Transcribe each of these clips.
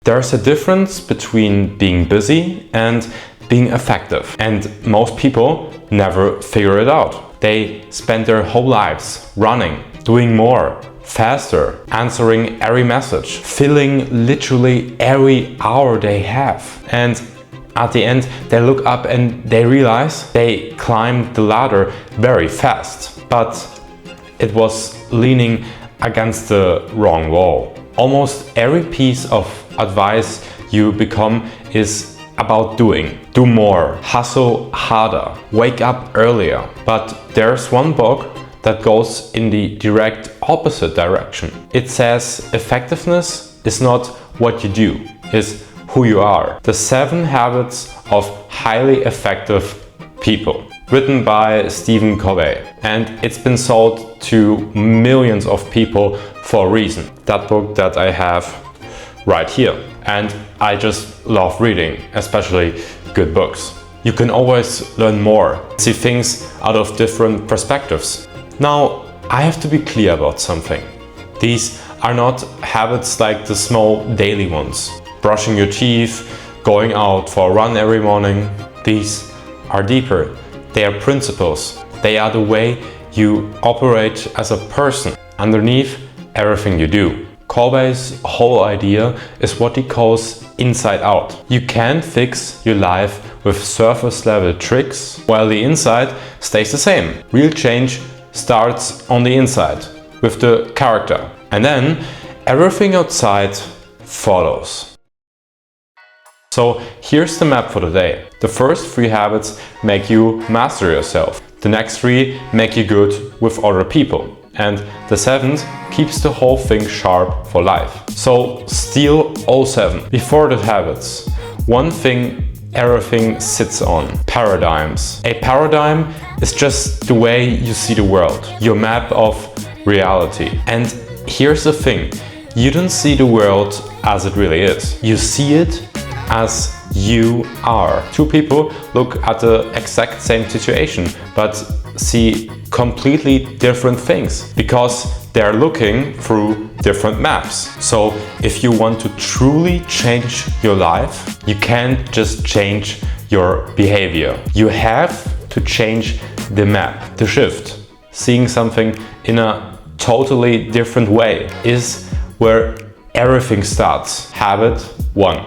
There's a difference between being busy and being effective, and most people never figure it out. They spend their whole lives running, doing more, faster, answering every message, filling literally every hour they have. And at the end, they look up and they realize they climbed the ladder very fast, but it was leaning against the wrong wall. Almost every piece of advice you become is about doing. Do more, hustle harder, wake up earlier. But there's one book that goes in the direct opposite direction. It says effectiveness is not what you do, it's who you are. The 7 Habits of Highly Effective People, written by Stephen Covey. And it's been sold to millions of people for a reason. That book that I have right here. And I just love reading, especially good books. You can always learn more, see things out of different perspectives. Now, I have to be clear about something. These are not habits like the small daily ones. Brushing your teeth, going out for a run every morning. These are deeper. They are principles. They are the way you operate as a person underneath everything you do. Covey's whole idea is what he calls inside out. You can't fix your life with surface level tricks while the inside stays the same. Real change starts on the inside with the character, and then everything outside follows. So here's the map for today. The first 3 habits make you master yourself. The next 3 make you good with other people. And the 7th keeps the whole thing sharp for life. So steal all 7. Before the habits, one thing everything sits on: paradigms. A paradigm is just the way you see the world, your map of reality. And here's the thing, you don't see the world as it really is. You see it as you are. 2 people look at the exact same situation, but see completely different things because they're looking through different maps. So if you want to truly change your life, you can't just change your behavior. You have to change the map, the shift. Seeing something in a totally different way is where everything starts. Habit 1.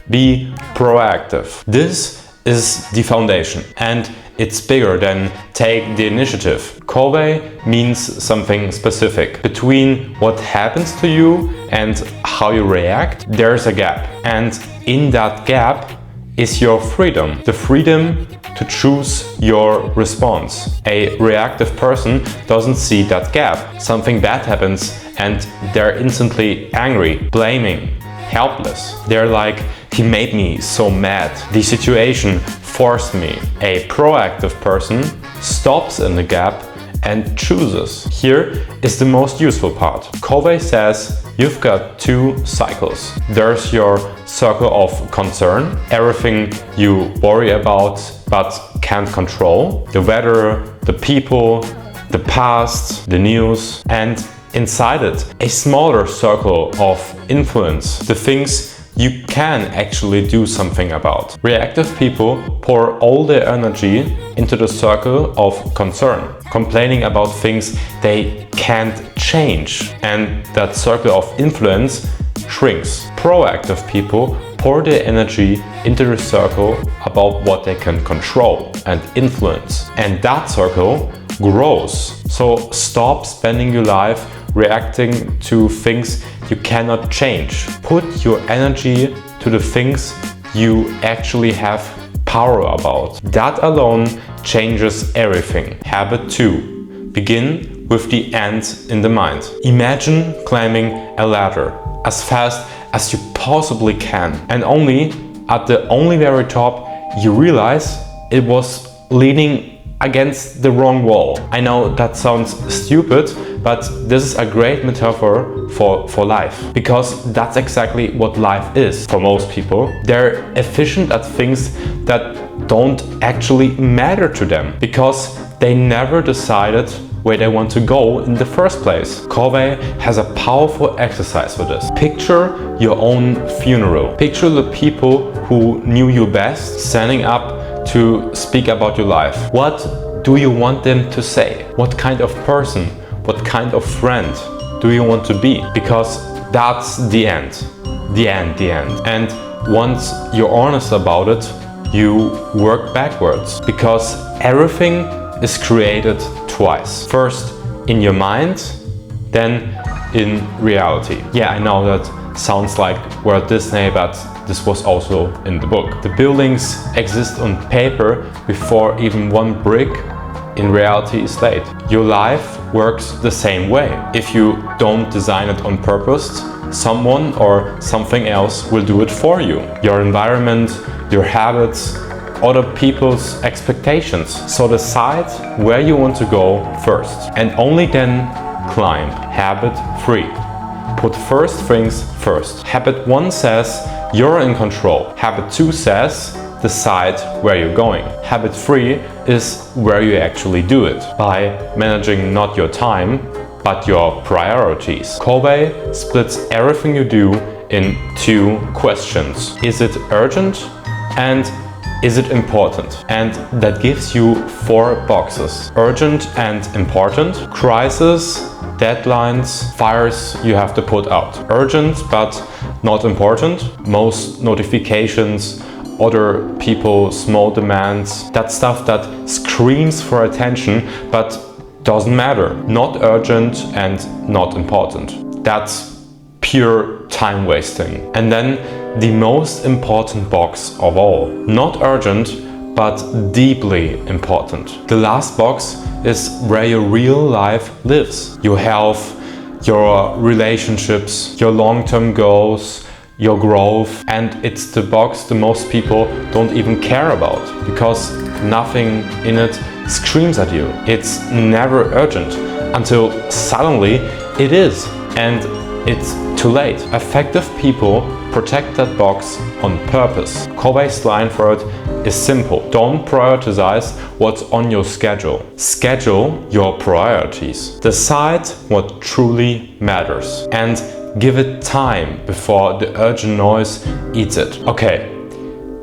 Be proactive. This is the foundation, and it's bigger than take the initiative. Covey means something specific. Between what happens to you and how you react, there's a gap. And in that gap is your freedom. The freedom to choose your response. A reactive person doesn't see that gap. Something bad happens and they're instantly angry, blaming, helpless. They're like, he made me so mad. The situation forced me. A proactive person stops in the gap and chooses. Here is the most useful part. Covey says you've got 2 cycles. There's your circle of concern, everything you worry about but can't control. The weather, the people, the past, the news, and inside it, a smaller circle of influence, the things you can actually do something about. Reactive people pour all their energy into the circle of concern, complaining about things they can't change, and that circle of influence shrinks. Proactive people pour their energy into the circle about what they can control and influence, and that circle grows. So stop spending your life reacting to things you cannot change. Put your energy to the things you actually have power about. That alone changes everything. Habit 2. Begin with the end in the mind. Imagine climbing a ladder as fast as you possibly can, and only at the very top you realize it was leaning against the wrong wall. I know that sounds stupid, but this is a great metaphor for life, because that's exactly what life is for most people. They're efficient at things that don't actually matter to them because they never decided where they want to go in the first place. Covey has a powerful exercise for this. Picture your own funeral. Picture the people who knew you best standing up to speak about your life. What do you want them to say? What kind of person, what kind of friend do you want to be? Because that's the end. The end. And once you're honest about it, you work backwards, because everything is created twice. First in your mind, then in reality. Yeah, I know that sounds like Walt Disney, but this was also in the book. The buildings exist on paper before even one brick in reality is laid. Your life works the same way. If you don't design it on purpose, someone or something else will do it for you. Your environment, your habits, other people's expectations. So decide where you want to go first, and only then climb. Habit 3. Put first things first. Habit 1 says you're in control. Habit 2 says decide where you're going. Habit 3 is where you actually do it, by managing not your time, but your priorities. Covey splits everything you do in 2 questions. Is it urgent? And is it important? And that gives you 4 boxes. Urgent and important, crisis, deadlines, fires you have to put out. Urgent but not important, most notifications, other people, small demands, that stuff that screams for attention but doesn't matter. Not urgent and not important. That's pure time wasting. And then the most important box of all. Not urgent, but deeply important. The last box is where your real life lives. Your health, your relationships, your long-term goals, your growth. And it's the box the most people don't even care about, because nothing in it screams at you. It's never urgent until suddenly it is, and it's too late. Effective people protect that box on purpose. Covey's line for it is simple. Don't prioritize what's on your schedule. Schedule your priorities. Decide what truly matters and give it time before the urgent noise eats it. Okay,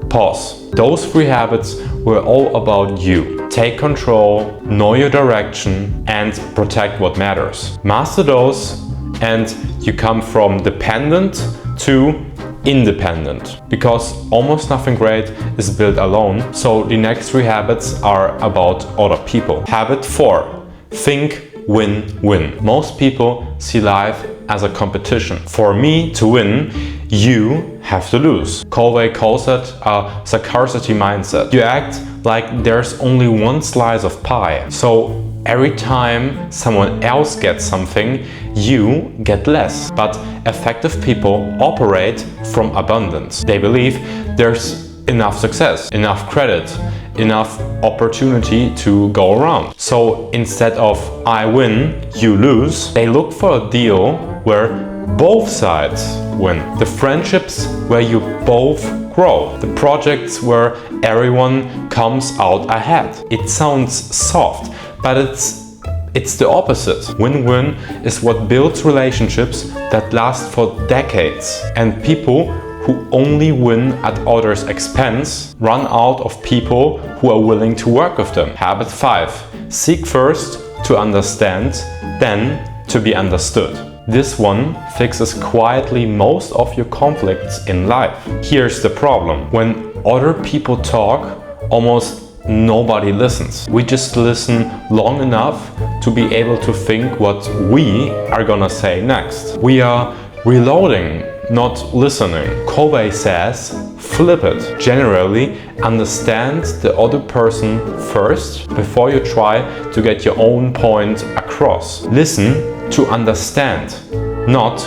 pause. Those 3 habits were all about you. Take control, know your direction, and protect what matters. Master those, and you come from dependent to independent, because almost nothing great is built alone. So the next 3 habits are about other people. Habit 4. Think win-win. Most people see life as a competition. For me to win, you have to lose. Covey calls it a scarcity mindset. You act like there's only one slice of pie. So every time someone else gets something, you get less. But effective people operate from abundance. They believe there's enough success, enough credit, enough opportunity to go around. So instead of I win, you lose, they look for a deal where both sides win. The friendships where you both grow. The projects where everyone comes out ahead. It sounds soft, but it's the opposite. Win-win is what builds relationships that last for decades. And people who only win at others' expense run out of people who are willing to work with them. Habit 5. Seek first to understand, then to be understood. This one fixes quietly most of your conflicts in life. Here's the problem. When other people talk, almost nobody listens. We just listen long enough to be able to think what we are gonna say next. We are reloading, not listening. Covey says, flip it. Generally, understand the other person first before you try to get your own point across. Listen to understand, not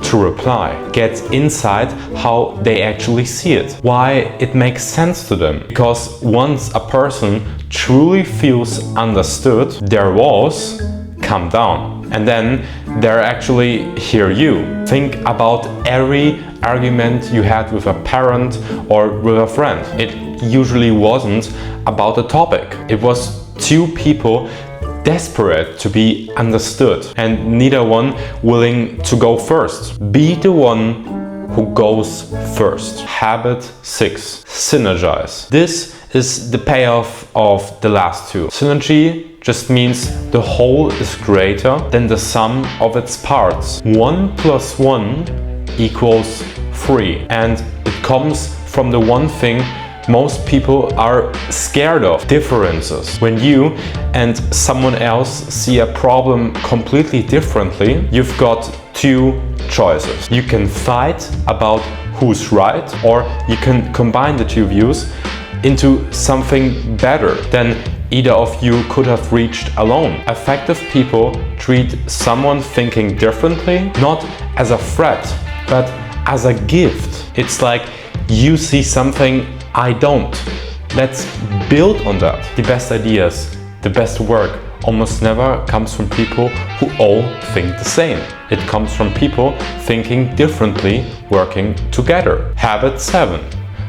to reply. Get inside how they actually see it, why it makes sense to them. Because once a person truly feels understood, their walls come down, and then they're actually hear you. Think about every argument you had with a parent or with a friend. It usually wasn't about the topic. It was 2 people desperate to be understood, and neither one willing to go first. Be the one who goes first. Habit 6. Synergize. This is the payoff of the last two. Synergy just means the whole is greater than the sum of its parts. 1 + 1 equals 3, and it comes from the one thing most people are scared of: differences. When you and someone else see a problem completely differently, you've got two choices. You can fight about who's right, or you can combine the two views into something better than either of you could have reached alone. Effective people treat someone thinking differently not as a threat, but as a gift. It's like, you see something I don't. Let's build on that. The best ideas, the best work almost never comes from people who all think the same. It comes from people thinking differently, working together. Habit 7.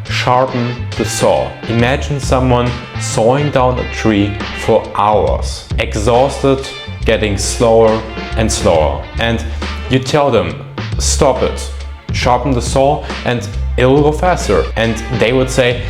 Sharpen the saw. Imagine someone sawing down a tree for hours, exhausted, getting slower and slower. And you tell them, stop it, sharpen the saw and it'll go faster. And they would say,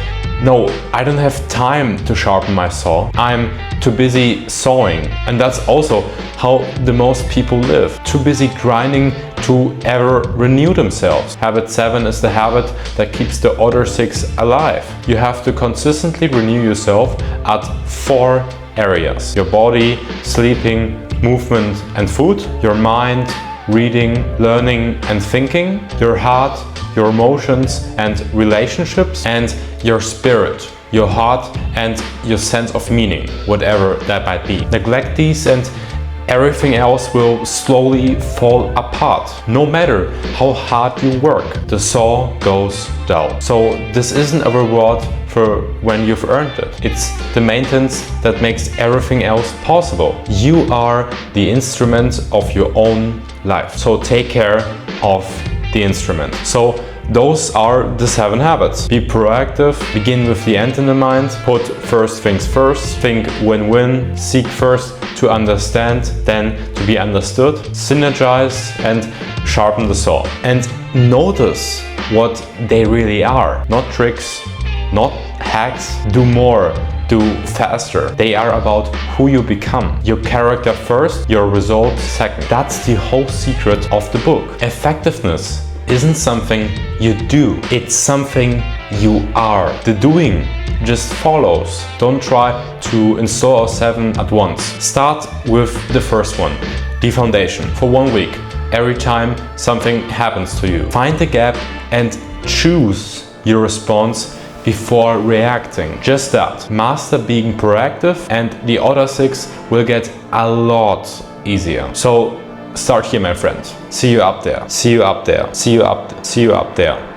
no, I don't have time to sharpen my saw. I'm too busy sawing. And that's also how the most people live. Too busy grinding to ever renew themselves. Habit 7 is the habit that keeps the other 6 alive. You have to consistently renew yourself at 4 areas: your body, sleeping, movement and food; your mind, reading, learning and thinking; your heart, your emotions and relationships; and your spirit, your heart and your sense of meaning, whatever that might be. Neglect these and everything else will slowly fall apart. No matter how hard you work, the saw goes dull. So this isn't a reward for when you've earned it. It's the maintenance that makes everything else possible. You are the instrument of your own life. So take care of the instrument. So those are the 7 habits. Be proactive, begin with the end in the mind, put first things first, think win-win, seek first to understand, then to be understood, synergize and sharpen the saw. And notice what they really are. Not tricks, not hacks. Do more, do faster. They are about who you become. Your character first, your result second. That's the whole secret of the book. Effectiveness isn't something you do, it's something you are. The doing just follows. Don't try to install all 7 at once. Start with the first one, the foundation, for 1 week. Every time something happens to you, find the gap and choose your response before reacting. Just that. Master being proactive and the other 6 will get a lot easier. So start here, my friend. See you up there. See you up there. See you up there. See you up there.